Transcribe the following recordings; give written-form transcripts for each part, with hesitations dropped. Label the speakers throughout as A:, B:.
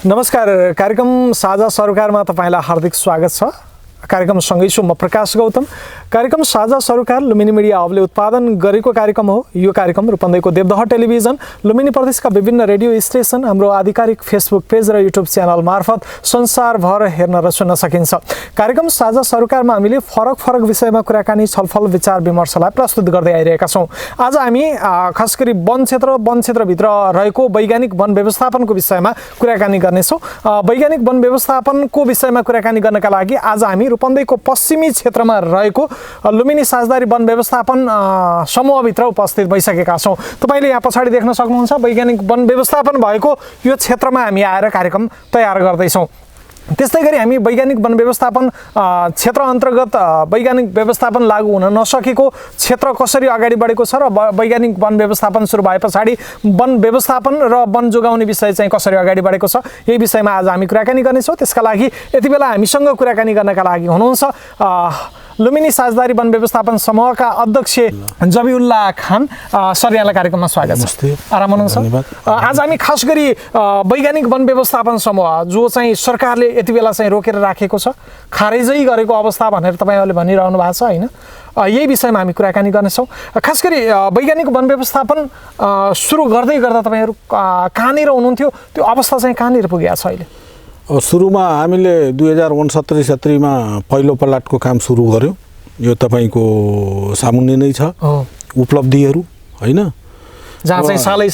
A: नमस्कार, कार्यक्रम साझा सरोकारमा तपाईलाई हार्दिक स्वागत छ। कार्यक्रम सँगै छु म प्रकाश गौतम। कार्यक्रम साझा सरोकार लुम्बिनी मिडिया हबले उत्पादन गरेको कार्यक्रम हो। यो कार्यक्रम रूपन्देहीको देवदह टेलिभिजन, लुम्बिनी प्रदेशका विभिन्न रेडियो स्टेसन, हाम्रो आधिकारिक फेसबुक पेज र युट्युब च्यानल मार्फत संसारभर हेर्न र सुन्न सकिन्छ। कार्यक्रम साझा सरोकारमा हामीले फरक फरक विषयमा कुराकानी, छलफल, विचार विमर्शलाई प्रस्तुत गर्दै आइरहेका छौँ। आज हामी खास गरी वन क्षेत्रभित्र रहेको वैज्ञानिक वन व्यवस्थापनको विषयमा कुराकानी गर्नेछौँ। वैज्ञानिक वन व्यवस्थापनको विषयमा कुराकानी गर्नका लागि आज हामी रूपन्देहीको पश्चिमी क्षेत्रमा रहेको लुम्बिनी साझेदारी वन व्यवस्थापन समूहभित्र उपस्थित भइसकेका छौँ। तपाईँले यहाँ पछाडि देख्न सक्नुहुन्छ वैज्ञानिक वन व्यवस्थापन भएको यो क्षेत्रमा हामी आएर कार्यक्रम तयार गर्दैछौँ। त्यस्तै गरी हामी वैज्ञानिक वन व्यवस्थापन क्षेत्र अन्तर्गत वैज्ञानिक व्यवस्थापन लागू हुन नसकेको क्षेत्र कसरी अगाडि बढेको छ र वैज्ञानिक वन व्यवस्थापन सुरु भए पछाडि वन व्यवस्थापन र वन जोगाउने विषय चाहिँ कसरी अगाडि बढेको छ, यही विषयमा आज हामी कुराकानी गर्नेछौँ। त्यसका लागि यति बेला हामीसँग कुराकानी गर्नका लागि हुनुहुन्छ लुम्बिनी साझेदारी वन व्यवस्थापन समूहका अध्यक्ष जबिउल्लाह खान। सर, यहाँलाई कार्यक्रममा स्वागत छ। आराम हुनुहुन्छ? आज हामी खास गरी वैज्ञानिक वन व्यवस्थापन समूह जो चाहिँ सरकारले यति बेला चाहिँ रोकेर राखेको छ, खारेजै गरेको अवस्था भनेर तपाईँहरूले भनिरहनु भएको छ होइन, यही विषयमा हामी कुराकानी गर्नेछौँ। खास गरी वैज्ञानिक वन व्यवस्थापन सुरु गर्दै गर्दा तपाईँहरू कहाँनिर हुनुहुन्थ्यो, त्यो अवस्था चाहिँ कहाँनिर पुगेको छ अहिले?
B: सुरुमा हामीले 2069-70मा पहिलो प्लाटको काम सुरु गर्यो। यो तपाईँको सामुन्ने नै छ उपलब्धिहरू होइन,
A: जहाँ चाहिँ सालै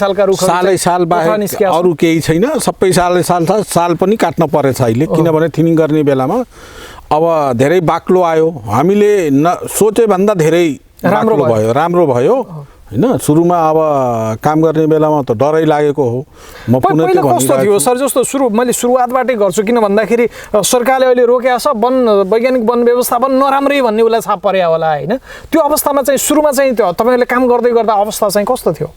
B: साल बाहेक अरू केही छैन। सबै साल पनि काट्न परेछ अहिले, किनभने थिनिङ गर्ने बेलामा अब धेरै बाक्लो आयो। हामीले सोचेभन्दा धेरै राम्रो भयो होइन। सुरुमा अब काम गर्ने बेलामा त डरै लागेको हो। म
A: पहिला कस्तो थियो सर? जस्तो मैले सुरुवातबाटै गर्छु, किन भन्दाखेरि सरकारले अहिले रोकेको छ वैज्ञानिक वन व्यवस्थापन नराम्रै भन्ने उसलाई छाप पर्या होला होइन। त्यो अवस्थामा चाहिँ सुरुमा चाहिँ त्यो तपाईँहरूले काम गर्दै गर्दा अवस्था चाहिँ कस्तो थियो?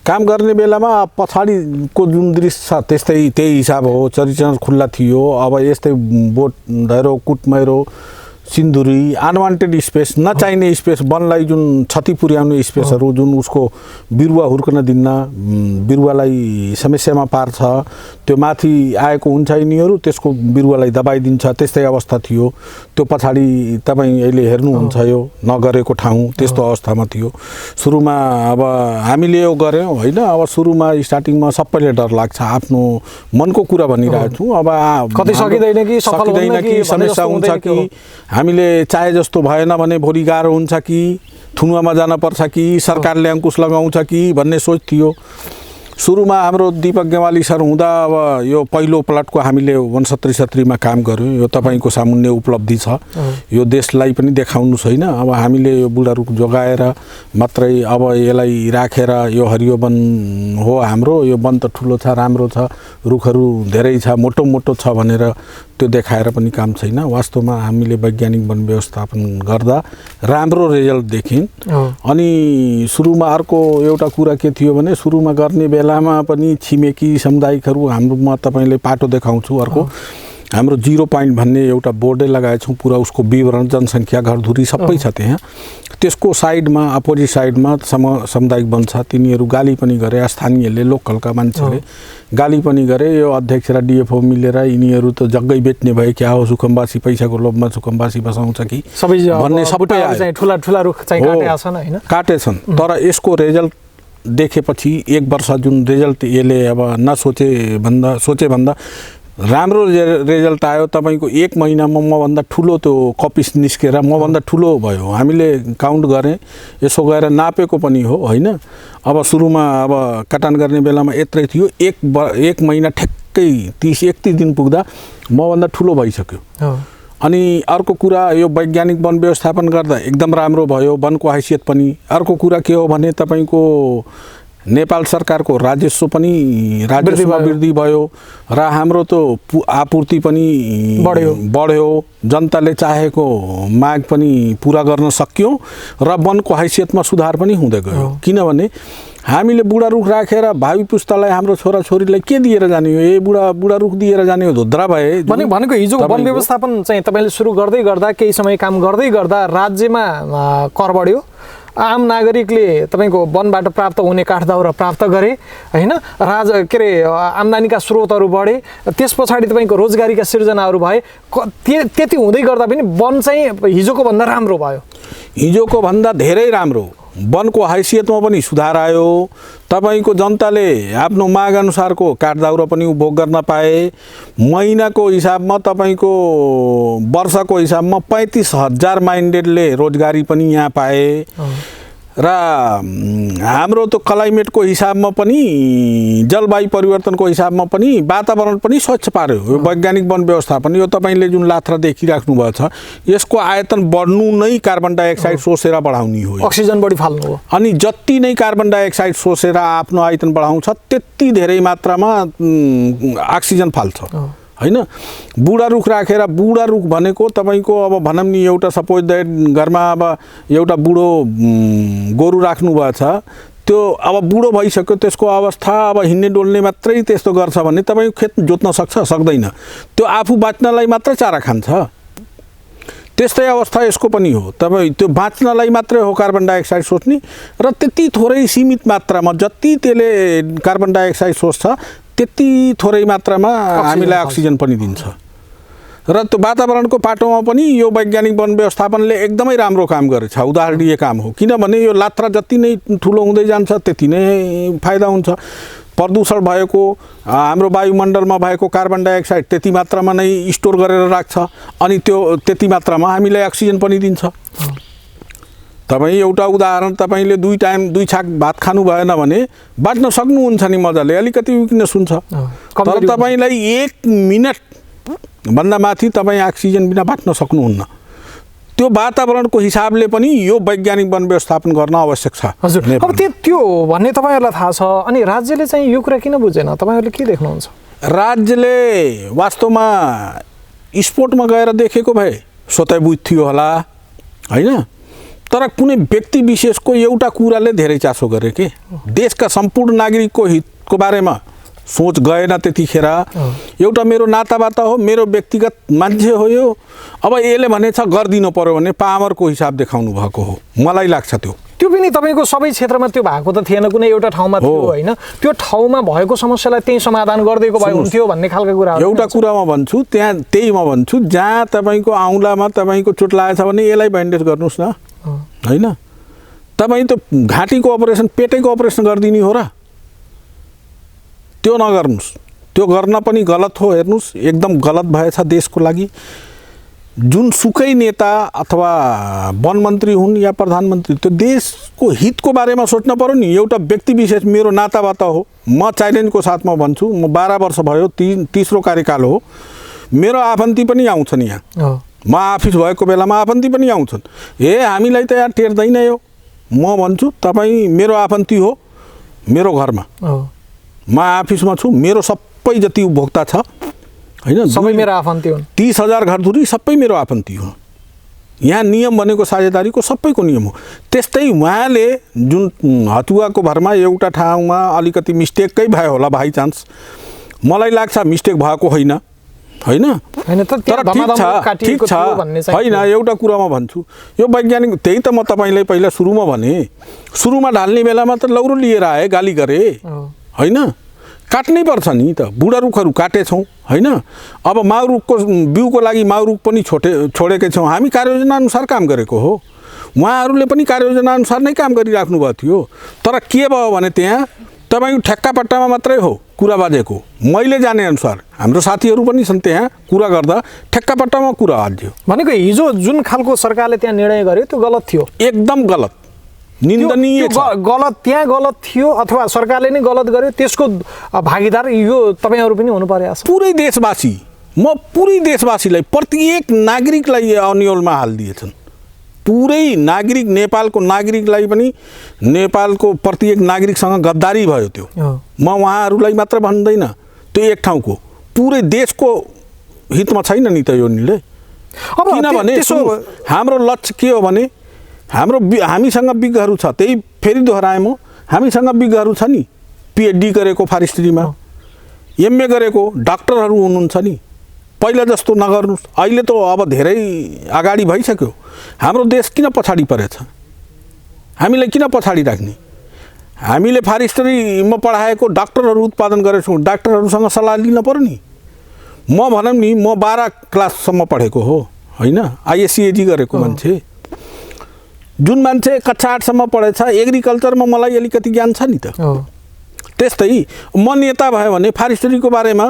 B: काम गर्ने बेलामा पछाडिको जुन दृश्य छ त्यही हिसाब हो। चरिचरण खुल्ला थियो। अब यस्तै बोट धैरो, कुटमैरो, सिन्दुरी, अनवान्टेड स्पेस, नचाहिने स्पेस, वनलाई जुन क्षति पुर्याउने स्पेसहरू, जुन उसको बिरुवा हुर्कन दिन्न, बिरुवालाई समस्यामा पार्छ, त्यो माथि आएको हुन्छ यिनीहरू, त्यसको बिरुवालाई दबाइदिन्छ, त्यस्तै अवस्था थियो। त्यो पछाडि तपाईँ अहिले हेर्नुहुन्छ यो नगरेको ठाउँ त्यस्तो अवस्थामा थियो सुरुमा। अब हामीले यो गऱ्यौँ होइन। अब सुरुमा स्टार्टिङमा सबैले डर लाग्छ, आफ्नो मनको कुरा भनिरहेको छु। अब
A: कतै सकिँदैन कि
B: समस्या हुन्छ कि, हामीले चाहे जस्तो भएन भने भोलि गाह्रो हुन्छ कि, थुनुवामा जान पर्छ कि, सरकारले अङ्कुश लगाउँछ कि भन्ने सोच थियो। सुरुमा हाम्रो दीपक गेवाली सर हुँदा अब यो पहिलो प्लटको हामीले 69-70मा काम गऱ्यौँ। यो तपाईँको सामुन्ने उपलब्धि छ। यो देशलाई पनि देखाउनु छैन। अब हामीले यो बुढा रुख जोगाएर मात्रै अब यसलाई राखेर यो हरियो वन हो हाम्रो, यो वन त ठुलो छ, राम्रो छ, रुखहरू धेरै छ, मोटो छ भनेर त्यो देखाएर पनि काम छैन। वास्तवमा हामीले वैज्ञानिक वन व्यवस्थापन गर्दा राम्रो रिजल्ट देख्यौँ। अनि सुरुमा अर्को एउटा कुरा के थियो भने, सुरुमा गर्ने बेलामा पनि छिमेकी सामुदायिकहरू हाम्रो, म तपाईँले पाटो देखाउँछु, अर्को हाम्रो 0 पोइन्ट भन्ने एउटा बोर्डै लगाएछौँ। पुरा उसको विवरण, जनसङ्ख्या, घरधुरी सबै छ त्यहाँ। त्यसको साइडमा, अपोजिट साइडमा सामुदायिक वन छ। तिनीहरू गाली पनि गरे, स्थानीयले, लोकलका मान्छेले गाली पनि गरे। यो अध्यक्ष र डिएफओ मिलेर यिनीहरू त जग्गै बेच्ने भए, क्या हो सुकुम्बासी, पैसाको लोभमा सुकुम्बासी बसाउँछ कि भन्ने सबै
A: ठुला रुख चाहिँ
B: काटेछन्। तर यसको रिजल्ट देखेपछि 1 वर्ष जुन रिजल्ट यसले अब सोचे भन्दा राम्रो रिजल्ट आयो। तपाईँको 1 महिनामा मभन्दा ठुलो त्यो कपिस निस्केर मभन्दा ठुलो भयो। हामीले काउन्ट गरेँ, यसो गएर नापेको पनि हो होइन। अब सुरुमा अब कटान गर्ने बेलामा यत्रै थियो, 1 महिना ठ्याक्कै 30-31 दिन पुग्दा मभन्दा ठुलो भइसक्यो। अनि अर्को कुरा, यो वैज्ञानिक वन व्यवस्थापन गर्दा एकदम राम्रो भयो, वनको हैसियत पनि। अर्को कुरा के हो भने तपाईँको नेपाल सरकारको राजस्व पनि राजस्वमा वृद्धि भयो र हाम्रो त आपूर्ति पनि बढ्यो। जनताले चाहेको माग पनि पुरा गर्न सक्यौँ र वनको हैसियतमा सुधार पनि हुँदै गयो। किनभने हामीले बुढा रुख राखेर भावी पुस्तालाई, हाम्रो छोराछोरीलाई के दिएर जाने हो? ए बुढा रुख दिएर जाने हो? धोद्रा भए
A: भनेको हिजो वन व्यवस्थापन चाहिँ तपाईँले सुरु गर्दै गर्दा, केही समय काम गर्दै गर्दा राज्यमा कर बढ्यो, आम नागरिकले तपाईँको वनबाट प्राप्त हुने काठदाउरा प्राप्त गरे होइन, के अरे आम्दानीका स्रोतहरू बढे, त्यस पछाडि तपाईँको रोजगारीका सिर्जनाहरू भए, त्यति हुँदै गर्दा पनि वन चाहिँ हिजोको भन्दा राम्रो भयो।
B: हिजोको भन्दा धेरै राम्रो, वनको हैसियतमा पनि सुधार आयो। तपाईँको जनताले आफ्नो माग अनुसारको काठदाउरा पनि उपभोग गर्न पाए। महिनाको हिसाबमा तपाईँको वर्षको हिसाबमा 35,000 माइन्डेडले रोजगारी पनि यहाँ पाए। र हाम्रो त क्लाइमेटको हिसाबमा पनि जलवायु परिवर्तनको हिसाबमा पनि वातावरण पनि स्वच्छ पार्यो यो वैज्ञानिक वन व्यवस्थापन। यो तपाईँले जुन लात्रा देखिराख्नु भएको छ, यसको आयतन बढ्नु नै कार्बन डाइअक्साइड सोसेर बढाउने हो,
A: अक्सिजन बढी फाल्नु हो।
B: अनि जति नै कार्बन डाइअक्साइड सोसेर आफ्नो आयतन बढाउँछ त्यति धेरै मात्रामा अक्सिजन फाल्छ हैन। बुढा रुख राखेर, बुढा रुख भनेको तपाईँको अब भनौँ नि एउटा सपोज द्याट घरमा अब एउटा बुढो गोरु राख्नु भएको छ, त्यो अब बुढो भइसक्यो, त्यसको अवस्था अब हिँड्ने डोल्ने मात्रै त्यस्तो गर्छ भने तपाईँ खेत जोत्न सक्दैन, त्यो आफू बाँच्नलाई मात्रै चारा खान्छ। त्यस्तै अवस्था यसको पनि हो। तपाईँ त्यो बाँच्नलाई मात्रै हो कार्बन डाइअक्साइड सोच्ने, र त्यति थोरै सीमित मात्रामा जति त्यसले कार्बन डाइअक्साइड सोच्छ त्यति थोरै मात्रामा हामीलाई अक्सिजन पनि दिन्छ। र त्यो वातावरणको पाटोमा पनि यो वैज्ञानिक वन व्यवस्थापनले एकदमै राम्रो काम गरेछ, उदाहरणीय काम हो। किनभने यो लात्रा जति नै ठुलो हुँदै जान्छ त्यति नै फाइदा हुन्छ। प्रदूषण भएको हाम्रो वायुमण्डलमा भएको कार्बन डाइअक्साइड त्यति मात्रामा नै स्टोर गरेर राख्छ, अनि त्यो त्यति मात्रामा हामीलाई अक्सिजन पनि दिन्छ। तपाईँ एउटा उदाहरण, तपाईँले 2 टाइम 2 छाक भात खानु भएन भने बाँच्न सक्नुहुन्छ नि मजाले, अलिकति विकनेस हुन्छ। तर तपाईँलाई 1 मिनट भन्दा माथि तपाईँ अक्सिजन बिना बाँच्न सक्नुहुन्न। त्यो वातावरणको हिसाबले पनि यो वैज्ञानिक वन व्यवस्थापन गर्न आवश्यक छ।
A: हजुर, अब त्यो भन्ने तपाईँहरूलाई थाहा छ, अनि राज्यले चाहिँ यो कुरा किन बुझेन? तपाईँहरूले के देख्नुहुन्छ?
B: राज्यले वास्तवमा स्पोर्टमा गएर देखेको भए स्वतः बुझ्थ्यो होला हैन। तर कुनै व्यक्ति विशेषको एउटा कुराले धेरै चासो गरे के देशका सम्पूर्ण नागरिकको हितको बारेमा सोच गएन त्यतिखेर। एउटा मेरो नातावाता हो, मेरो व्यक्तिगत मान्छे हो यो। अब यसले भनेछ गरिदिनु पर्यो भने पावरको हिसाब देखाउनु भएको हो, मलाई लाग्छ। त्यो
A: पनि तपाईँको सबै क्षेत्रमा त्यो भएको त थिएन, कुनै एउटा ठाउँमा थियो होइन। त्यो ठाउँमा भएको समस्यालाई त्यही समाधान गरिदिएको भए हुन्थ्यो भन्ने खालको कुरा।
B: एउटा कुरा म भन्छु, त्यही म भन्छु, जहाँ तपाईँको औँलामा तपाईँको चोट लागेछ भने यसलाई ब्यान्डेज गर्नुहोस् न हैन। तपाईँ त घाँटीको अपरेसन, पेटैको अपरेसन गरिदिने हो र? त्यो नगर्नुहोस्, त्यो गर्न पनि गलत हो। हेर्नुहोस्, एकदम गलत भएछ देशको लागि। जुनसुकै नेता अथवा वन मन्त्री हुन् या प्रधानमन्त्री, त्यो देशको हितको बारेमा सोच्न पर्यो नि। एउटा व्यक्ति विशेष मेरो नातावाता हो, म च्यालेन्जको साथमा भन्छु, म 12 वर्ष भयो, तेस्रो कार्यकाल हो, मेरो आफन्ती पनि आउँछन् यहाँ। म अफिस भएको बेलामा आफन्ती पनि आउँछन्। हामीलाई त यहाँ टेर्दैन यो। म भन्छु तपाईँ मेरो आफन्ती हो, मेरो घरमा म अफिसमा छु, मेरो सबै जति उपभोक्ता छ हैन,
A: सबै मेरो आफन्ती हुन्।
B: 30,000 घरधुरी सबै मेरो आफन्ती हो। यहाँ नियम भनेको साझेदारीको सबैको नियम हो। त्यस्तै उहाँले जुन हतुवाको भरमा एउटा ठाउँमा अलिकति मिस्टेकै भयो होला, बाई चान्स, मलाई लाग्छ मिस्टेक भएको होइन हैन। तर ठिक छ होइन। एउटा कुरा म भन्छु, यो वैज्ञानिक, त्यही त म तपाईँलाई पहिला सुरुमा भने, सुरुमा ढाल्ने बेलामा त लौरो लिएर आए, गाली गरे हैन। काट्नै पर्छ नि त, बुढा रुखहरू काटेछौँ हैन। अब माउ रुखको बिउको लागि माउ रुख पनि छोडेकै छौँ, हामी कार्ययोजना अनुसार काम गरेको हो। उहाँहरूले पनि कार्ययोजना अनुसार नै काम गरिराख्नु भएको थियो। तर के भयो भने त्यहाँ तपाईँको ठ्याक्कापट्टामा मात्रै हो कुरा बाजेको। मैले जाने अनुसार हाम्रो साथीहरू पनि छन्, त्यहाँ कुरा गर्दा ठ्याक्कापट्टामा कुरा हाल्थ्यो।
A: भनेको हिजो जुन खालको सरकारले त्यहाँ निर्णय गर्यो त्यो गलत थियो, एकदम
B: गलत, निन्दनीय छ।
A: गलत त्यहाँ गलत थियो अथवा सरकारले नै गलत गर्यो, त्यसको भागीदार यो तपाईँहरू पनि हुनु पर्यो।
B: पुरै देशवासी, म पुरै देशवासीलाई, प्रत्येक नागरिकलाई अन्यलमा हालिदिएछन्। पुरै नागरिक, नेपालको नागरिकलाई पनि, नेपालको प्रत्येक नागरिकसँग गद्दारी भयो त्यो। म उहाँहरूलाई मात्र भन्दैन, त्यो एक ठाउँको पुरै देशको हितमा छैन नि त यो निर्णय। किनभने हाम्रो लक्ष्य के हो भने, हामीसँग विज्ञहरू छ, त्यही फेरि दोहोऱ्याएँ म, हामीसँग विज्ञहरू छ नि, PhD गरेको फरेस्ट्रीमा, MA गरेको डाक्टरहरू हुनुहुन्छ नि। पहिला जस्तो नगर्नुहोस्, अहिले त अब धेरै अगाडि भइसक्यो। हाम्रो देश किन पछाडि परेछ? हामीलाई किन पछाडि राख्ने? हामीले फरेस्टरीमा पढाएको डाक्टरहरू उत्पादन गरेछौँ, डाक्टरहरूसँग सल्लाह लिन पर्यो नि। म भनौँ नि, म 12 क्लाससम्म पढेको हो होइन, आइएससिएजी गरेको मान्छे। जुन मान्छे कक्षा 8सम्म पढेछ, एग्रिकल्चरमा मलाई अलिकति ज्ञान छ नि त। त्यस्तै म नेता भयो भने फरेस्टरीको बारेमा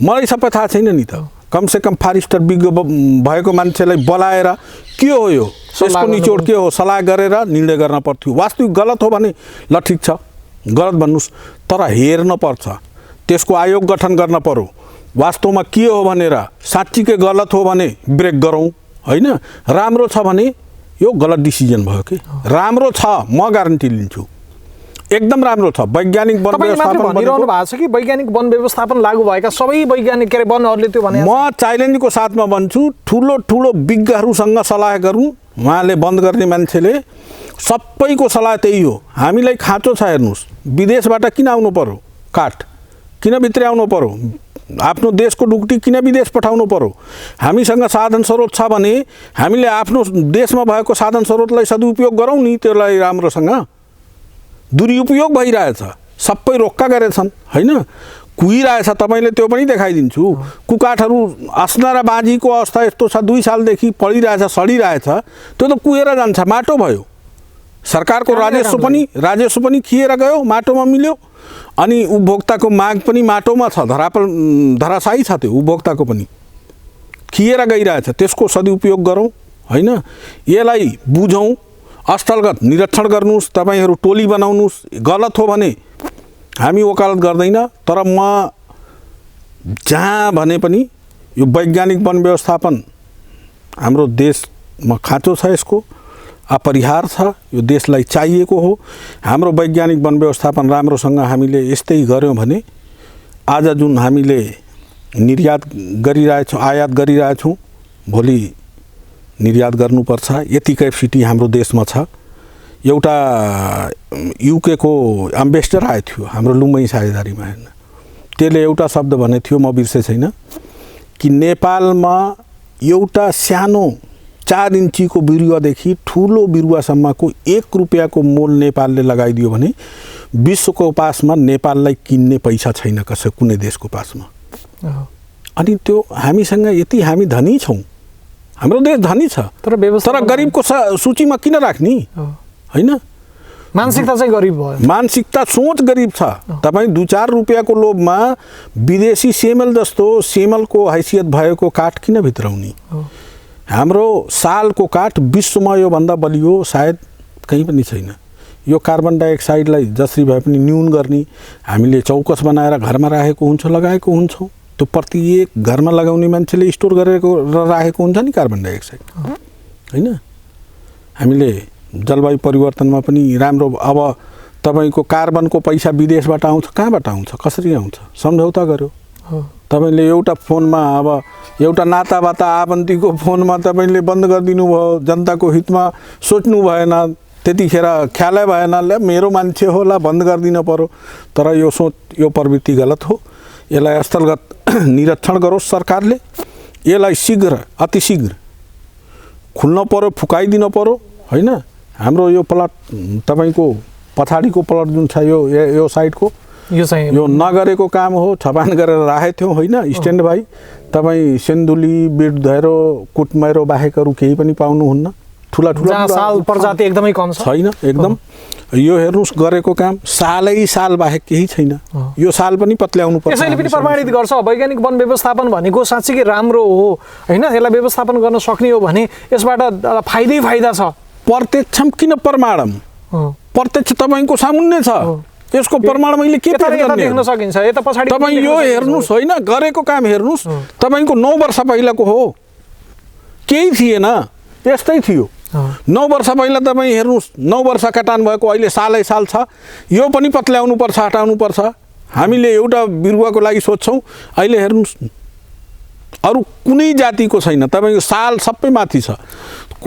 B: मलाई सबै थाहा छैन नि त। कमसेकम फरेस्टर विज्ञ भएको मान्छेलाई बोलाएर के हो यो, यसको निचोड के हो, सल्लाह गरेर निर्णय गर्न पर्थ्यो। वास्तविक गलत हो भने ल ठिक छ, गलत भन्नुहोस्, तर हेर्न पर्छ, त्यसको आयोग गठन गर्न पर्यो। वास्तवमा के हो भनेर साँच्चीकै गलत हो भने ब्रेक गरौँ होइन। राम्रो छ भने यो गलत डिसिजन भयो कि राम्रो छ, म ग्यारेन्टी लिन्छु, एकदम राम्रो छ। वैज्ञानिक वन व्यवस्थापन
A: भनिरहनु भएको छ कि वैज्ञानिक वन व्यवस्थापन लागू भएका सबै वैज्ञानिक के अरे वनहरूले त्यो भने
B: म च्यालेन्जको साथमा भन्छु, ठुलो ठुलो विज्ञहरूसँग सल्लाह गरौँ। उहाँले बन्द गर्ने मान्छेले सबैको सल्लाह त्यही हो। हामीलाई खाँचो छ, हेर्नुहोस्, विदेशबाट किन आउनु पर्यो काठ, किन भित्रै आउनु पर्यो, आफ्नो देशको ढुक्टी किन विदेश पठाउनु पर्यो? हामीसँग साधन स्रोत छ भने हामीले आफ्नो देशमा भएको साधन स्रोतलाई सदुपयोग गरौँ नि। त्यसलाई राम्रोसँग दुरुपयोग भइरहेछ, सबै रोक्का गरेछन् होइन, कुहिरहेछ। तपाईँले त्यो पनि देखाइदिन्छु। कुकाठहरू अस्ना र बाँझीको अवस्था यस्तो छ, 2 सालदेखि पडिरहेछ, सडिरहेछ, त्यो त कुहेर जान्छ, माटो भयो। सरकारको राजस्व पनि खिएर गयो, माटोमा मिल्यो। अनि उपभोक्ताको माग पनि माटोमा छ, धराशायी छ, त्यो उपभोक्ताको पनि खिएर गइरहेछ। त्यसको सदुपयोग गरौँ होइन, यसलाई बुझौँ, स्थलगत निरीक्षण गर्नुहोस्, तपाईँहरू टोली बनाउनुहोस्। गलत हो भने हामी वकालत गर्दैन, तर म जहाँ भने पनि यो वैज्ञानिक वन व्यवस्थापन हाम्रो देशमा खाँचो छ, यसको अपरिहार छ, यो देशलाई चाहिएको हो। हाम्रो वैज्ञानिक वन व्यवस्थापन राम्रोसँग हामीले यस्तै गऱ्यौँ भने आज जुन हामीले निर्यात गरिरहेछौँ, आयात गरिरहेछौँ, भोलि निर्यात गर्नुपर्छ। यति क्यापेसिटी हाम्रो देशमा छ। एउटा युके को एम्बेसडर आएको थियो हाम्रो लुम्बिनी साझेदारीमा, हेर्न, त्यसले एउटा शब्द भनेको थियो, म बिर्से छैन, कि नेपालमा एउटा सानो 4 इन्चीको बिरुवादेखि ठुलो बिरुवासम्मको 1 रुपियाँको मोल नेपालले लगाइदियो भने विश्वको पासमा नेपाललाई किन्ने पैसा छैन कुनै देशको पासमा। अनि त्यो हामीसँग यति हामी धनी छौँ, हाम्रो देश धनी छ, तर गरिबको सूचीमा किन राख्ने होइन?
A: मानसिकता चाहिँ गरिब भयो,
B: मानसिकता सोच गरिब छ। तपाईँ 2-4 रुपियाँको लोभमा विदेशी सेमल जस्तो सेमलको हैसियत भएको काठ किन भित्राउने? हाम्रो सालको काठ विश्वमा योभन्दा बलियो सायद कहीँ पनि छैन। यो कार्बन डाइअक्साइडलाई जसरी भए पनि न्यून गर्ने हामीले चौकस बनाएर घरमा राखेको हुन्छ, लगाएको हुन्छौँ। त्यो प्रत्येक घरमा लगाउने मान्छेले स्टोर गरेको र राखेको हुन्छ नि कार्बन डाइअक्साइड होइन। हामीले जलवायु परिवर्तनमा पनि राम्रो, अब तपाईँको कार्बनको पैसा विदेशबाट आउँछ, कहाँबाट आउँछ, कसरी आउँछ, सम्झौता गर्यो। तपाईँले एउटा फोनमा, अब एउटा नाताबाता आबन्तीको फोनमा तपाईँले बन्द गरिदिनु भयो, जनताको हितमा सोच्नु भएन, त्यतिखेर ख्यालै भएन, ल मेरो मान्छे हो, ल बन्द गरिदिनु पर्यो। तर यो सोच, यो प्रवृत्ति गलत हो। यसलाई स्थलगत निरीक्षण गरोस् सरकारले, यसलाई शीघ्र, अतिशीघ्र खुल्न पर्यो, फुकाइदिनु पर्यो होइन। हाम्रो यो प्लट तपाईँको पछाडिको प्लट जुन छ, यो साइडको, यो नगरेको काम हो, छपान गरेर राखेको थियौँ होइन, स्ट्यान्ड बाई। तपाईँ सेन्दुली, बिटधैरो, कुटमैरो बाहेकहरू केही पनि पाउनुहुन्न। ठुला
A: साल प्रजाति एकदमै कम
B: छैन, एकदम। यो हेर्नुहोस्, गरेको काम साल बाहेक केही छैन। यो साल पनि पत्ल्याउनु पर्छ।
A: यसैले पनि प्रमाणित गर्छ वैज्ञानिक वन व्यवस्थापन भनेको साँच्चै राम्रो हो होइन। यसलाई व्यवस्थापन गर्न सक्ने हो भने यसबाट फाइदै फाइदा छ।
B: प्रत्यक्षम किन प्रमाणम, प्रत्यक्ष तपाईँको सामुन्ने छ, यसको प्रमाण मैले के
A: देख्न सकिन्छ? यता पछाडि
B: तपाईँ यो हेर्नुहोस् होइन, गरेको काम हेर्नुहोस्। तपाईँको 9 वर्ष पहिलाको हो, केही थिएन, यस्तै थियो। 9 वर्ष पहिला तपाईँ हेर्नुहोस्, 9 वर्ष काटान भएको, अहिले सालै साल छ। यो पनि पत्ल्याउनु पर्छ, हटाउनु पर्छ। हामीले एउटा बिरुवाको लागि सोध्छौँ, अहिले हेर्नुहोस् अरू कुनै जातिको छैन। तपाईँको साल सबै माथि छ।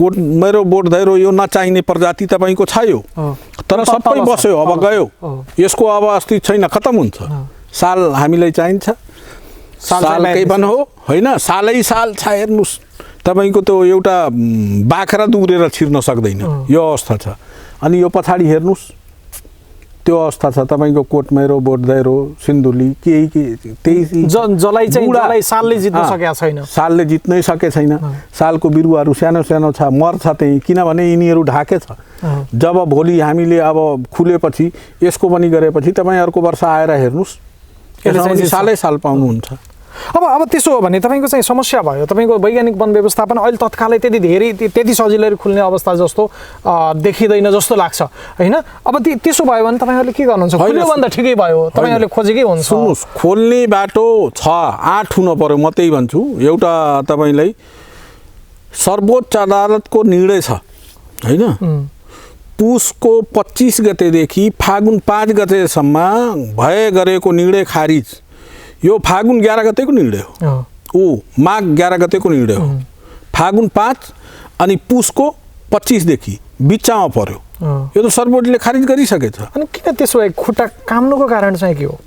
B: मेरो बोटधैरो यो नचाहिने प्रजाति तपाईँको छ यो, तर सबै बस्यो, अब गयो, यसको अब अस्तित्व छैन, खतम हुन्छ। साल हामीलाई चाहिन्छ, सालकै वन हो होइन, सालै साल छ। हेर्नुहोस्, तपाईँको त्यो एउटा बाख्रा दुरेर छिर्न सक्दैन, यो अवस्था छ। अनि यो पछाडि हेर्नुस् त्यो अवस्था छ तपाईको कोटमेरो बोटदैरो सिन्धुली त्यही
A: जलाई चाहिँ जलाई सालले जित्न सकेको छैन
B: सालले जित्नै सके छैन सालको बिरुवाहरू सानो सानो छ मर्छ त्यही किनभने यिनीहरू ढाके छ जब भोलि हामीले अब खुलेपछि यसको पनि गरेपछि तपाईँ अर्को वर्ष आएर हेर्नुस् यसमा सालै साल पाउनुहुन्छ
A: अब त्यसो हो भने तपाईको चाहिँ समस्या भयो तपाईको वैज्ञानिक वन व्यवस्थापन अहिले तत्कालै त्यति सजिलै खुल्ने अवस्था जस्तो देखिदैन जस्तो लाग्छ हैन अब त्यसो भयो भने तपाईहरुले के गर्नुहुन्छ खुल्यो भने त ठिकै भयो तपाईहरुले खोजेकै हुन्छ
B: सुन्नुस् खोल्ने बाटो छ 8 हुन पर्यो म त्यही भन्छु एउटा तपाईलाई सर्वोच्च अदालतको निर्णय छ हैन पुसको 25 गतेदेखि फागुन 5 गतेसम्म भए गरेको निर्णय खारिज यो फागुन 11 गतेको निर्णय हो माघ 11 गतेको निर्णय हो फागुन 5 अनि पुसको 25 देखि बिचमा पर्यो यो त सर्वोच्चले खारिज गरिसकेछ
A: अनि किन त्यसो भए खुट्टा काम्नुको कारण चाहिँ के हो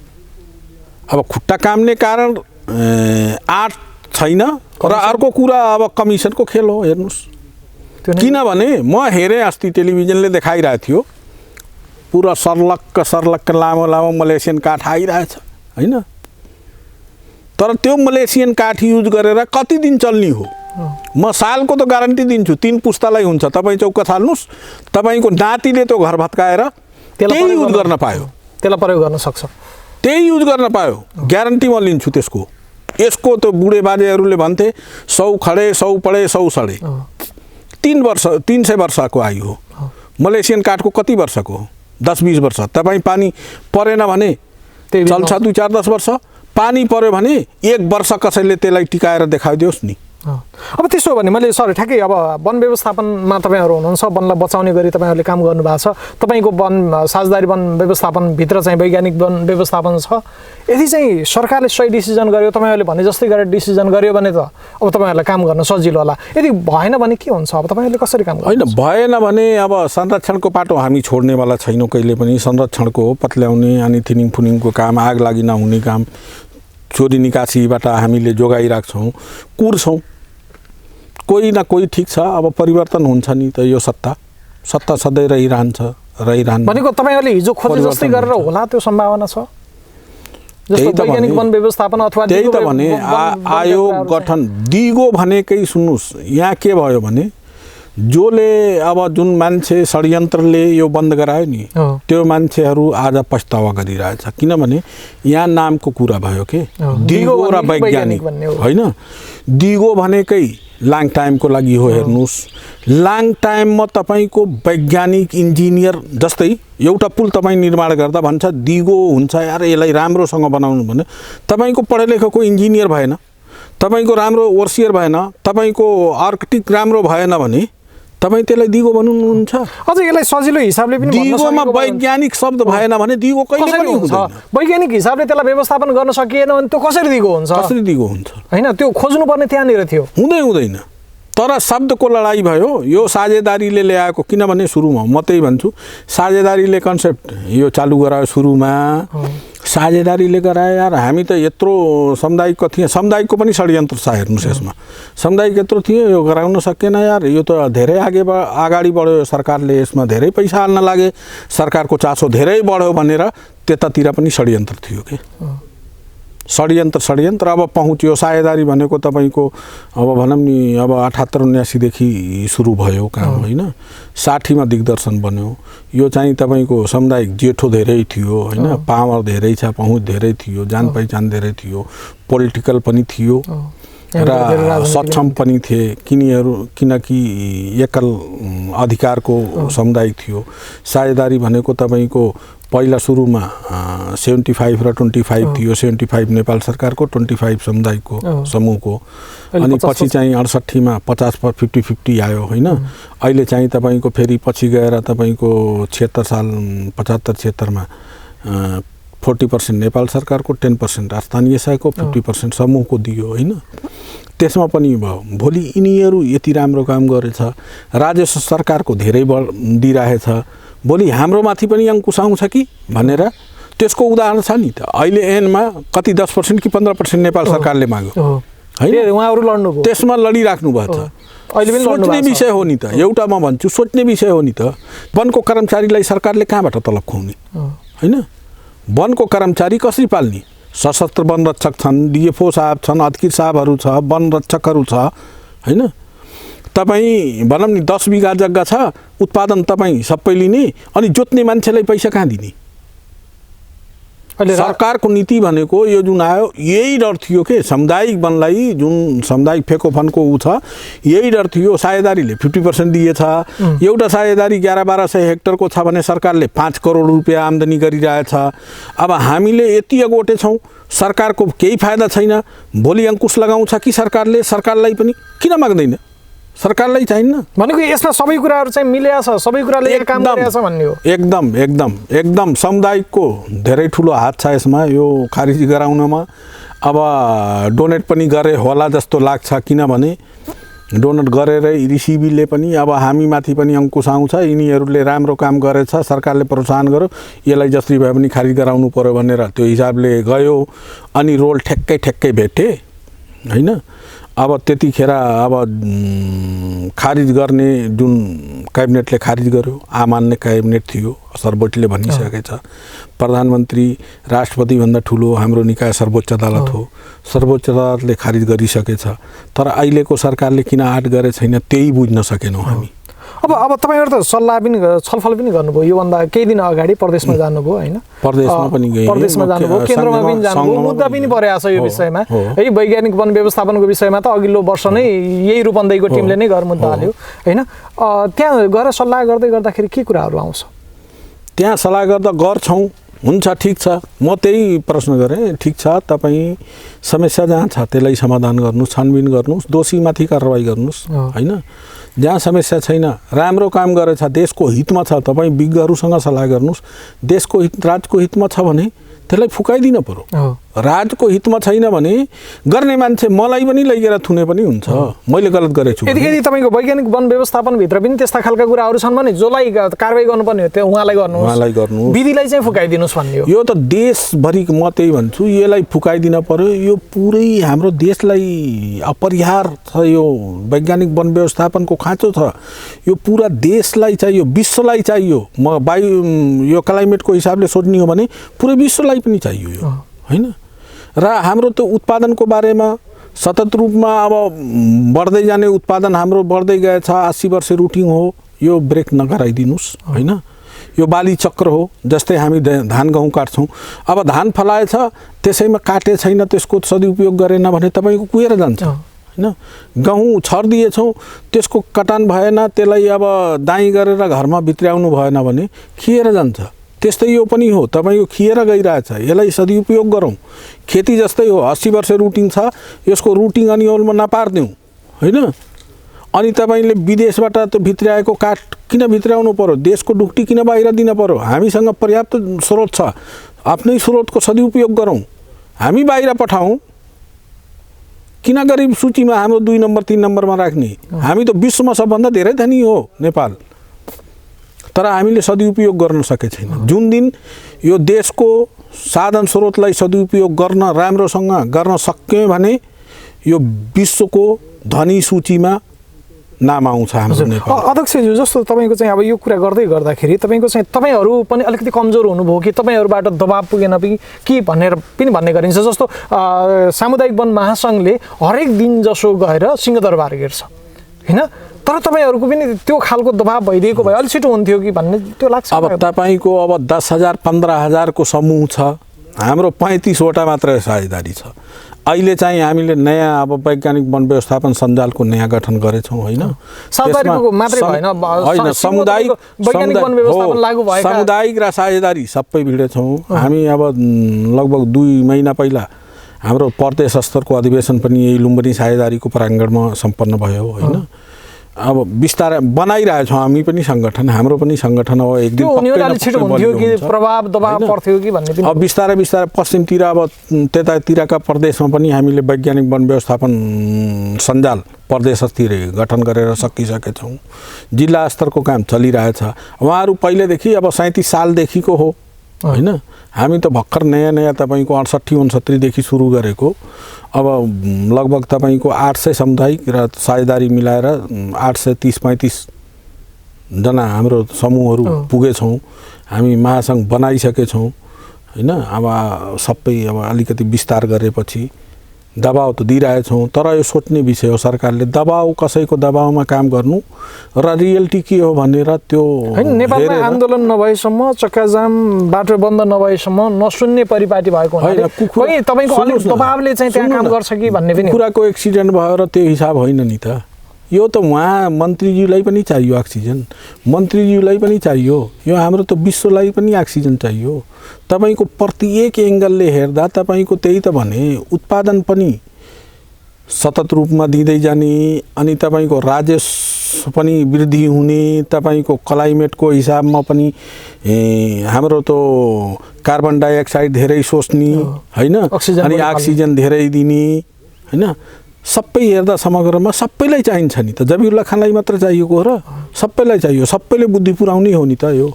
B: अब खुट्टा काम्ने कारण 8 छैन र अर्को कुरा अब कमिसनको खेल हो हेर्नुस् किनभने म हेरे अस्ति टेलिभिजनले देखाइरहेको थियो पुरा सर्लक्क लामो लामो मलेसियन काठ आइरहेछ हैन तर त्यो मलेसियन काठ युज गरेर कति दिन चल्नी हो म सालको त ग्यारेन्टी दिन्छु 3 पुस्तालाई हुन्छ तपाईँ चौका थाल्नुस् तपाईको नातिले त्यो घर भत्काएर त्यही युज गर्न पायो
A: त्यसलाई प्रयोग गर्न सक्छ
B: त्यही युज गर्न पायो ग्यारेन्टी म लिन्छु त्यसको यसको त बुढे बाजेहरूले भन्थे 100 खडे 100 पडे 100 सडे 300 वर्षको आयु हो मलेसियन काठको कति वर्षको हो 10-20 वर्ष तपाईँ पानी परेन भने चल्छ 2-4-10 वर्ष पानी पर्यो भने 1 वर्ष कसैले त्यसलाई टिकाएर देखाइदियोस् नि
A: अब त्यसो हो भने मैले सर ठ्याक्कै अब वन व्यवस्थापनमा तपाईहरु हुनुहुन्छ वनलाई बचाउने गरी तपाईहरुले काम गर्नु भएको छ तपाईको वन साझेदारी वन व्यवस्थापन भित्र चाहिँ वैज्ञानिक वन व्यवस्थापन छ यदि चाहिँ सरकारले सही डिसिजन गर्यो तपाईहरुले भने जस्तै गरेर डिसिजन गर्यो भने त अब तपाईहरुलाई काम गर्न सजिलो होला यदि भएन भने के हुन्छ अब तपाईहरुले कसरी काम गर्नुहुन्छ
B: हैन भएन भने अब संरक्षणको पाटो हामी छोड्ने वाला छैनौं कहिले पनि संरक्षणको पत्ल्याउने अनि थिनिङ फुनिङको काम आग लागि नहुने काम चोरी निकासीबाट हामीले जोगाइराख्छौं कुर्छौं कोही न कोही ठीक छ अब परिवर्तन हुन्छ नि त यो सत्ता सधैँ रहिरहन्छ
A: भनेको तपाईहरुले हिजो खोजे जस्तै गरेर होला त्यो सम्भावना छ जस्तो वैज्ञानिक वन व्यवस्थापन अथवा
B: त्यही त भने आयोग गठन दिगो भनेकै सुन्नुस् यहाँ के भयो भने जोले अब जुन मान्छे षड्यन्त्रले यो बन्द गरायो नि त्यो मान्छेहरू आज पछतावा गरिरहेछ किनभने यहाँ नामको कुरा भयो के दिगो र वैज्ञानिक हैन दिगो भनेकै लाङ टाइमको लागि हो हेर्नुस् लाङ टाइममा तपाईको वैज्ञानिक इन्जिनियर जस्तै एउटा पुल तपाईँ निर्माण गर्दा भन्छ दिगो हुन्छ यार यसलाई राम्रोसँग बनाउनु भने तपाईको पढे लेखेको इन्जिनियर भएन तपाईको राम्रो ओर्सियर भएन तपाईको आर्किटेक्ट राम्रो भएन भने तपाई त्यसलाई दिगो भन्नुहुन्छ
A: अझ यसलाई सजिलो हिसाबले पनि भन्न
B: सकिन्छ दिगोमा वैज्ञानिक शब्द भएन भने दिगो कहिले पनि हुँदैन
A: वैज्ञानिक हिसाबले त्यसलाई व्यवस्थापन गर्न सकिएन भने त्यो कसरी दिगो हुन्छ
B: कसरी दिगो हुन्छ
A: हैन त्यो खोज्नु पर्ने त्यहाँनिर थियो
B: हुँदैन तर शब्दको लडाई भयो यो साझेदारीले ल्याएको किनभने सुरुमा म त्यही भन्छु साझेदारीले कन्सेप्ट यो चालु गरायो सुरुमा साझेदारीले गरायो यार हामी त यत्रो सामुदायिकको थिए सामुदायिकको पनि षड्यन्त्र छ हेर्नुस् यसमा सामुदायिक यत्रो थियो यो गराउन सकेन यार यो त धेरै अगाडि बढ्यो सरकारले यसमा धेरै पैसा हाल्न लागे सरकारको चासो धेरै बढ्यो भनेर त्यतातिर पनि षड्यन्त्र थियो के षड्यन्त्र अब पहुँच्यो साझेदारी भनेको तपाईको अब भनौं नि अब 78-79 देखि सुरु भयो काम हैन 60 मा दिग्दर्शन बन्यो यो चाहिँ तपाईको सामुदायिक जेठो धेरै थियो हैन पावर धेरै छ पहुँच धेरै थियो जान पहिचान धेरै थियो पोलिटिकल पनि थियो र सक्षम पनि थिए किनकि एकल अधिकारको समुदाय थियो साझेदारी भनेको तपाईको पहिला सुरुमा 75 र 25 थियो 75 नेपाल सरकारको 25 समुदायको समूहको अनि पछि चाहिँ 68 मा 50-50 आयो हैन अहिले चाहिँ तपाईको फेरि पछि गएर तपाईको 76 साल 75-76 मा 40% नेपाल सरकारको 10% स्थानीय सहायको 50% समूहको दियो हैन त्यसमा पनि भयो भोलि यिनीहरू यति राम्रो काम गरेछ राजस्व सरकारको धेरै बल दिइरहेछ भोलि हाम्रो माथि पनि अंकुश आउँछ कि भनेर त्यसको उदाहरण छ नि त अहिले एनमा कति 10% कि 15% नेपाल सरकारले माग्यो होइन
A: उहाँहरू लड्नुभयो
B: त्यसमा लडिराख्नु भएको छ
A: अहिले पनि लड्नु
B: सोच्ने
A: भएको छ।
B: विषय हो नि त एउटा म भन्छु सोच्ने विषय हो नि त वनको कर्मचारीलाई सरकारले कहाँबाट तलब खुवाउने होइन वनको कर्मचारी कसरी पाल्ने सशस्त्र वन रक्षक छन् डिएफओ साहब छन् अधिकृत साहबहरू छ वन रक्षकहरू छ होइन तपाईँ भनौँ नि 10 बिघा जग्गा छ उत्पादन तपाईँ सबै लिने अनि जोत्ने मान्छेलाई पैसा कहाँ दिने
A: अहिले
B: सरकारको नीति भनेको यो जुन आयो यही डर थियो के सामुदायिक वनलाई जुन सामुदायिक फेकोफनको ऊ छ यही डर थियो साझेदारीले 50% दिएछ एउटा साझेदारी 11-1200 हेक्टरको छ भने सरकारले 5 करोड रुपियाँ आम्दानी गरिरहेछ अब हामीले यति अगोटे छौँ सरकारको केही फाइदा छैन भोलि अंकुश लगाउँछ कि सरकारलाई पनि किन माग्दैन सरकारलाई चाहिन्न
A: भनेको यसमा सबै कुराहरू चाहिँ मिलेको छ सबै कुराले एक काम गरेको छ भन्ने हो
B: एकदम समुदायको धेरै ठुलो हात छ यसमा यो खारिज गराउनमा अब डोनेट पनि गरे होला जस्तो लाग्छ किनभने डोनेट गरेरै रिसिबीले पनि अब हामी माथि पनि अंकुश आउँछ यिनीहरूले राम्रो काम गरेछ सरकारले प्रोत्साहन गर्यो यसलाई जसरी भए पनि खारिज गराउनु पर्यो भनेर त्यो हिसाबले गयो अनि रोल ठ्याक्कै भेटे हैन अब त्यतिखेर अब खारिज गर्ने जुन क्याबिनेटले खारिज गर्यो आमान्य क्याबिनेट थियो सर्वोच्चले भनिसकेछ प्रधानमन्त्री राष्ट्रपति भन्दा ठुलो हाम्रो निकाय सर्वोच्च अदालत हो सर्वोच्च अदालतले खारिज गरिसकेछ तर अहिलेको सरकारले किन आँट गरे छैन त्यही बुझ्न सकेनौँ हामी
A: अब तपाईहरु त सल्लाह पनि छलफल पनि गर्नुभयो यो भन्दा केही दिन अगाडि प्रदेशमा जानुभयो हैन
B: प्रदेशमा पनि गए
A: प्रदेशमा जानुभयो केन्द्रमा पनि जानुभयो मुद्दा पनि परेको छ यो विषयमा है वैज्ञानिक वन व्यवस्थापनको विषयमा त अघिल्लो वर्ष नै यही रूपन्देहीको टिमले नै घर मुद्दा हाल्यो हैन त्यहाँ गएर सल्लाह गर्दै गर्दाखेरि के कुराहरू आउँछ
B: त्यहाँ सल्लाह गर्दा गर्छौं हुन्छ ठीक छ म त्यही प्रश्न गरेँ ठीक छ तपाईँ समस्या जहाँ छ त्यसलाई समाधान गर्नु छानबिन गर्नुस् दोषीमाथि कारबाही गर्नुस् हैन जहाँ समस्या छैन राम्रो काम गरेछ देशको हितमा छ तपाईँ विज्ञहरूसँग सल्लाह गर्नुस् देशको हित राजको हितमा छ भने त्यसलाई फुकाइदिन पर्यो राजको हितमा छैन भने गर्ने मान्छे मलाई पनि लगेर थुने पनि हुन्छ मैले गलत गरेछु
A: यदि तपाईको वैज्ञानिक वन व्यवस्थापन भित्र पनि त्यस्ता खालका कुराहरू छन् भने जसलाई कारबाही गर्नुपर्ने हो त्यो उहाँलाई गर्नु विधिलाई चाहिँ फुकाइदिनुस् भन्ने हो
B: यो त देशभरि म त्यही भन्छु यसलाई फुकाइदिन पर्यो यो पुरै हाम्रो देशलाई अपरिहार छ यो वैज्ञानिक वन व्यवस्थापनको खाँचो छ यो पुरा देशलाई चाहियो विश्वलाई चाहियो म वायु यो क्लाइमेटको हिसाबले सोच्ने हो भने पुरै विश्वलाई पनि चाहियो यो हैन र हाम्रो त्यो उत्पादनको बारेमा सतत रूपमा अब बढ्दै जाने उत्पादन हाम्रो बढ्दै गएछ 80 वर्ष रुटिङ हो यो ब्रेक नगराइदिनुस् हैन यो बाली चक्र हो जस्तै हामी धान गहुँ काट्छौं अब धान फलाएछ त्यसैमा काटे छैन त्यसको सदुपयोग गरेन भने तपाईको कुएर जान्छ हैन गहुँ छर्दिएछौं त्यसको कटान भएन त्यसलाई अब दाई गरेर घरमा भित्र्याउनु भएन भने खिएर जान्छ त्यस्तै यो पनि हो तपाईको खिएर गइरहेछ यसलाई सदुपयोग गरौँ खेती जस्तै हो 80 वर्ष रुटिङ छ यसको रुटिङ अनि ओलमा नपार्दिउँ हैन अनि तपाईले विदेशबाट त्यो भित्र्याएको काठ किन भित्र्याउनु पर्यो देशको डुक्टी किन बाहिर दिन पर्यो हामीसँग पर्याप्त स्रोत छ आफ्नै स्रोतको सदुपयोग गरौँ हामी बाहिर पठाउँ किन गरिब सूचीमा हाम्रो 2 नम्बर 3 नम्बरमा राख्ने हामी त विश्वमा सबभन्दा धेरै धनी हो नेपाल तर हामीले सदुपयोग गर्न सके छैन जुन दिन यो देशको साधन स्रोतलाई सदुपयोग गर्न राम्रोसँग गर्न सक्यौं भने यो विश्वको धनी सूचीमा नाम आउँछ हाम्रो नेपाल
A: अध्यक्षज्यू जस्तो तपाईको चाहिँ अब यो कुरा गर्दै गर्दाखेरि तपाईको चाहिँ तपाईहरु पनि अलिकति कमजोर हुनुभयो कि तपाईहरुबाट दबाब पुगेन कि भनेर पनि भन्ने गरिन्छ जस्तो सामुदायिक वन महासंघले हरेक दिन जसो गएर सिंहदरबार हेर्छ हैन तर तपाईहरुको पनि त्यो खालको दबाब भइदिएको भए अलि छिटो हुन्थ्यो कि भन्ने त्यो लाग्छ
B: अब तपाईको अब 10,000 15,000 को समूह छ हाम्रो 35 वटा मात्र साझेदारी छ अहिले चाहिँ हामीले नयाँ अब वैज्ञानिक वन व्यवस्थापन सञ्जालको नयाँ गठन गरेछौं हैन
A: साझेदारीको मात्रै भएन
B: सामुदायिक
A: वैज्ञानिक वन व्यवस्थापन लागू भएका
B: सामुदायिक र साझेदारी सबै भिडे छौं हामी अब लगभग 2 महिना पहिला हाम्रो प्रदेश स्तरको अधिवेशन पनि यही लुम्बिनी साझेदारीको प्राङ्गणमा सम्पन्न भयो हैन अब बिस्तारै बनाइरहेछौं हामी पनि संगठन हाम्रो पनि संगठन हो एक दिन
A: पक्कै छिटो हुन्थ्यो कि प्रभाव दबाव पर्थ्यो कि भन्ने पनि
B: अब बिस्तारै पश्चिमतिर अब त्यतातिरका प्रदेशमा पनि हामीले वैज्ञानिक वन व्यवस्थापन सञ्जाल प्रदेशतिर गठन गरेर सकिसकेछौं जिल्ला स्तरको काम चलिरहेछ उहाँहरु पहिलेदेखि अब 37 सालदेखिको हो होइन हामी त भर्खर नयाँ तपाईँको 68-69 देखि सुरु गरेको अब लगभग तपाईँको 800 सामुदायिक र साझेदारी मिलाएर 830-35 जना हाम्रो समूहहरू पुगेछौँ हामी महासङ्घ बनाइसकेछौँ होइन अब सबै अब अलिकति विस्तार गरेपछि दबाउ त दिइरहेछौँ तर यो सोच्ने विषय हो सरकारले दबाउ कसैको दबाउमा काम गर्नु र रियलिटी के हो भनेर त्यो
A: नेपालमा आन्दोलन नभएसम्म चक्काजाम बाटो बन्द नभएसम्म नसुन्ने परिपाटी भएको हुनाले कोही तपाईँको अलिक दबावले चाहिँ त्यहाँ काम गर्छ कि भन्ने पनि
B: कुराको एक्सिडेन्ट भयो र त्यो हिसाब होइन नि त यो त उहाँ मन्त्रीज्यूलाई पनि चाहियो अक्सिजन मन्त्रीज्यूलाई पनि चाहियो यो हाम्रो त विश्वलाई पनि अक्सिजन चाहियो तपाईको प्रत्येक एंगलले हेर्दा तपाईको त्यही त भने उत्पादन पनि सतत रूपमा दिँदै जाने अनि तपाईको राजस्व पनि वृद्धि हुने तपाईको क्लाइमेटको हिसाबमा पनि हाम्रो त कार्बन डाइअक्साइड धेरै सोच्ने हैन अनि अक्सिजन धेरै दिने हैन सबै हेर्दा समग्रमा सबैलाई चाहिन्छ नि त जबिउल्ला खानलाई मात्र चाहिएको हो र सबैलाई चाहियो सबैले बुद्धि पुर्याउने हो नि त यो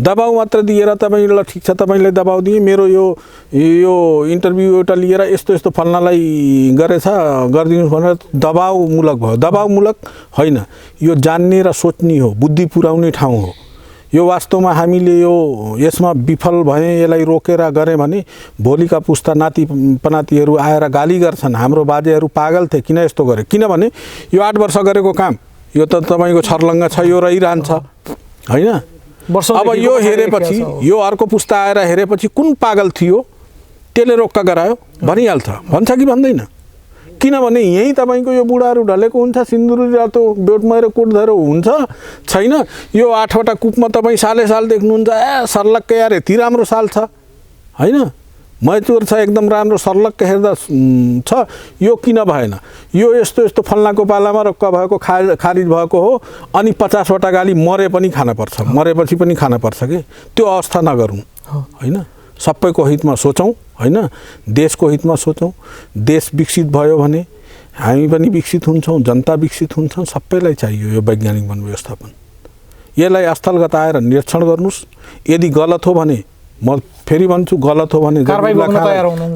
B: दबाउ मात्र दिएर तपाईले ठीक छ तपाईले दबाउ दिए मेरो यो इन्टरभ्यु एउटा लिएर यस्तो यस्तो फल्नालाई गरेछ गर्दिनुस् भनेर दबाउमूलक भयो दबाउमूलक हैन यो जान्ने र सोच्ने हो बुद्धि पुर्याउने ठाउँ हो यो वास्तवमा हामीले यो यसमा विफल भए यसलाई रोकेर गरे भने भोलिका पुस्ता नाति पनातीहरू आएर गाली गर्छन् हाम्रो बाजेहरू पागल थिए किन यस्तो गरे किनभने यो 8 वर्ष गरेको काम यो त तपाईको छर्लङ्ग छ यो रहिरहन्छ हैन अब यो हेरेपछि यो अर्को पुस्ता आएर हेरेपछि कुन पागल थियो त्यसले रोक्का गरायो भनिहाल्छ भन्छ कि भन्दैन किनभने यही तपाईको यो बुढाहरू ढलेको हुन्छ सिन्दुरी रातो बेटमा र कोट धएर हुन्छ छैन यो 8 वटा कुपमा तपाई साल देख्नुहुन्छ ए सर्लक्क यार यति राम्रो साल छ हैन मैचुर छ एकदम राम्रो सर्लक्क हेर्दा छ यो किन भएन यो यस्तो यस्तो फल्नाको पालामा रक्क भएको खारिज भएको हो अनि 50 वटा गाली मरे पनि खान पर्छ मरेपछि पनि खान पर्छ के त्यो अवस्था नगरौँ हैन सबैको हितमा सोचौं हैन देशको हितमा सोचौं देश विकसित भयो भने हामी पनि विकसित हुन्छौं जनता विकसित हुन्छ सबैलाई चाहियो यो वैज्ञानिक वन व्यवस्थापन यसलाई स्थलगत आएर निरीक्षण गर्नुस् यदि गलत हो भने म फेरि भन्छु गलत हो भने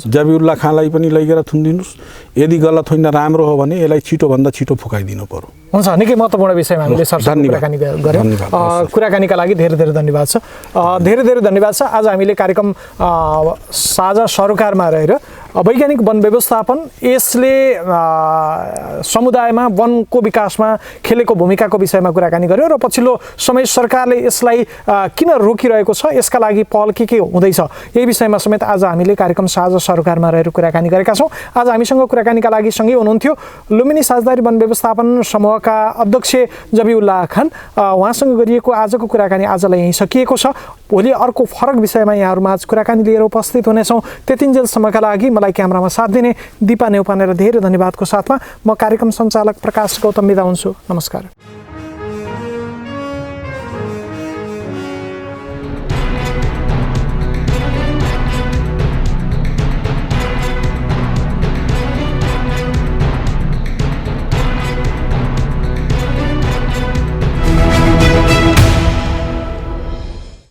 B: जबिउल्ला खानलाई पनि लगेर थुनिदिनुस् यदि गलत होइन राम्रो हो भने यसलाई छिटो भन्दा छिटो फुकाइदिनु पर्यो
A: हुन्छ निकै महत्त्वपूर्ण विषयमा हामीले सरसल्लाह कुराकानी गर्यौं कुराकानीका लागि धेरै धेरै धन्यवाद छ धेरै धेरै धन्यवाद छ आज हामीले कार्यक्रम साझा सरोकारमा रहेर वैज्ञानिक वन व्यवस्थापन यसले समुदायमा वनको विकासमा खेलेको भूमिकाको विषयमा कुराकानी गर्यौं र पछिल्लो समय सरकारले यसलाई किन रोकिरहेको छ यसका लागि पहल के हुँदैछ यही विषयमा समेत आज हामीले कार्यक्रम साझा सरोकारमा रहेर कुराकानी गरेका छौं आज हामीसँग कुराकानीका लागि सँगै हुनुहुन्थ्यो लुम्बिनी साझेदारी वन व्यवस्थापन समूहका अध्यक्ष जबिउल्ला खान उहाँसँग गरिएको आजको कुराकानी आजलाई यही सकिएको छ भोलि अर्को फरक विषयमा यहाँहरुमा आज कुराकानी लिएर उपस्थित हुनेछौं त्यतिन्जेलसम्मका लागि मलाई क्यामेरामा साथ दिने दीपा नेउपाने र धेरै धन्यवादको साथमा म कार्यक्रम सञ्चालक प्रकाश गौतम बिदा हुन्छु नमस्कार